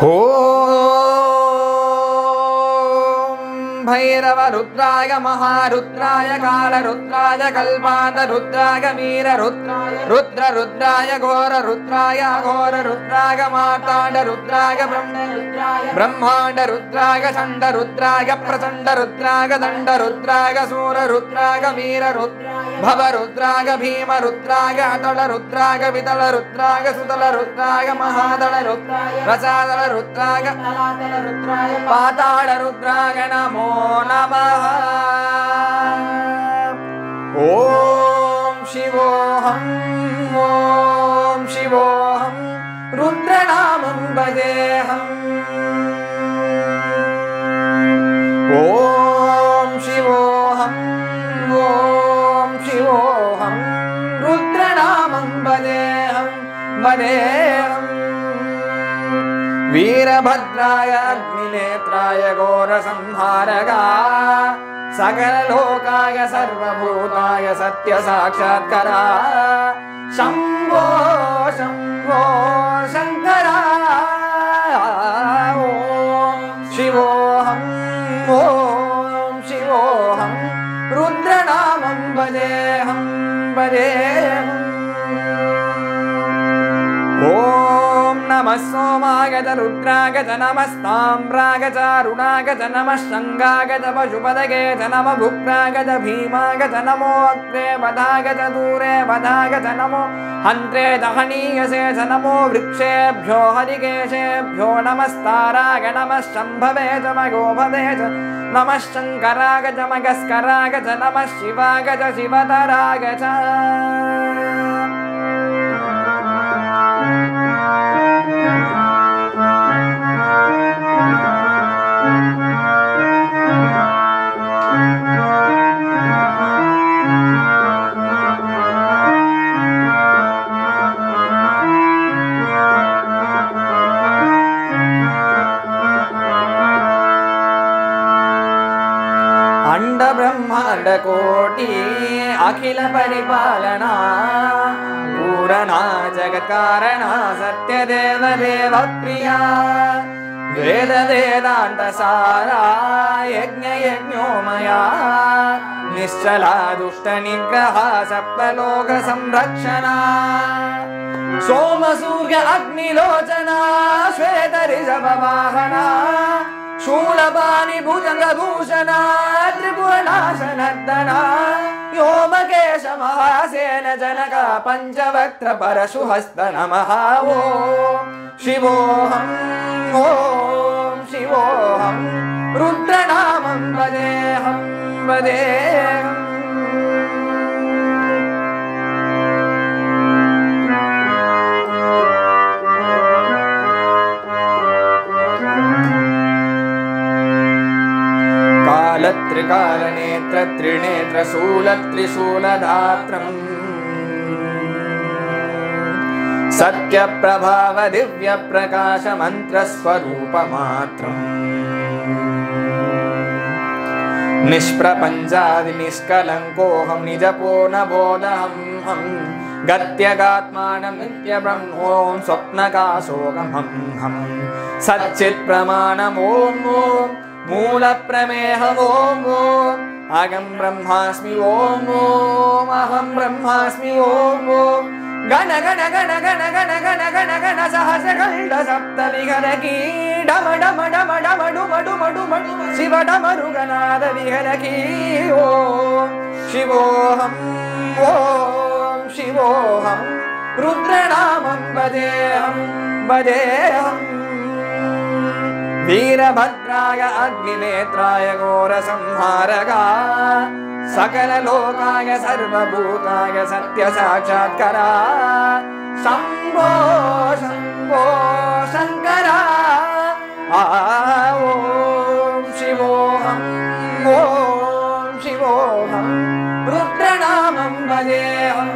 ॐ भैरव रुद्राय महारुद्राय कालरुद्राय कल्पान्तरुद्राय वीररुद्राय रुद्राय घोररुद्राय अघोररुद्राय मार्ताण्डरुद्राय ब्रह्माण्डरुद्राय चण्डरुद्राय प्रचण्डरुद्राय दण्डरुद्राय सूररुद्राय वीररुद्राय भवरुद्राय भीमरुद्राय अतलरुद्राय वितलरुद्राय सुतलरुद्राय महादलरुद्राय रसादलरुद्राय पातालरुद्राय नमो नमः। ॐ शिवोऽहं रुद्रनामं भजेऽहम्। ॐ शिवोऽहं रुद्रनामं भजेऽहम्। वीरभद्राय अग्निनेत्राय घोरसंहारका सकललोकाय सर्वभूताय सत्यसाक्षात्करा शम्भो शम्भो शङ्करा। ॐ शिवोऽहं रुद्रनामं भजेऽहम्। ॐ नमः सोमाय च रुद्राय च नमस्ताम्राय च अरुणाय च नमः शङ्गाय च पशुपतये च नमः भुक्ताय च भीमाय च नमो अग्रे वधाय च दूरे वधाय च नमो हन्त्रे च हनीयसे च नमो वृक्षेभ्यो हरिकेशेभ्यो नमस्ताराय नमः शम्भवे च मयोभवे च नमः शङ्कराय च मगस्कराय च नमः शिवाय च शिवतराय च। अंड ब्रह्मांड कोटि अखिल परिपालना पूरणा जगत् कारणा सत्य देव देव प्रिया वेद वेदांत सारा यज्ञ यज्ञोमया निश्चला दुष्ट निग्रह सप्तलोक संरक्षणा सोम सूर्य अग्निलोचना श्वेत ऋषभ वाहना शूलपाणि भुजंगभूषणा त्रिपुरनाशनर्दना व्योमकेश महासेन जनक पंचवक्त्र परशुहस्त नमः। ॐ शिवोऽहं रुद्रनामं भजेऽहम्। त्रिकालनेत्र त्रिनेत्र शूल त्रिशूलधात्रम् सत्यप्रभाव दिव्य प्रकाश मंत्र स्वरूप मात्रम् निष्प्रपञ्चादि निष्कलङ्कोऽहं निजपो न बोधहं गत्यगात्मानं नित्य ब्रह्मों स्वप्नकाशोऽहं सच्चित् प्रमाणम् ॐ मूल प्रमेहम् ॐ अहं ब्रह्मास्मि ॐ अहं ब्रह्मास्मि ॐ गण गण गण गण गण गण गण गण सहस्रखण्ड सप्तविहरकी डम डम डम डम डुम डुम डुम शिव डमरुगनाद विहरकी। ॐ शिवोऽहं रुद्रनामं भजेऽहम्। वीरभद्राय अग्निनेत्राय घोरसंहारका सकललोकाय सर्वभूताय सत्यसाक्षात्करा शम्भो शम्भो शङ्करा। ॐ शिवोऽहं रुद्रनामं भजेऽहम्।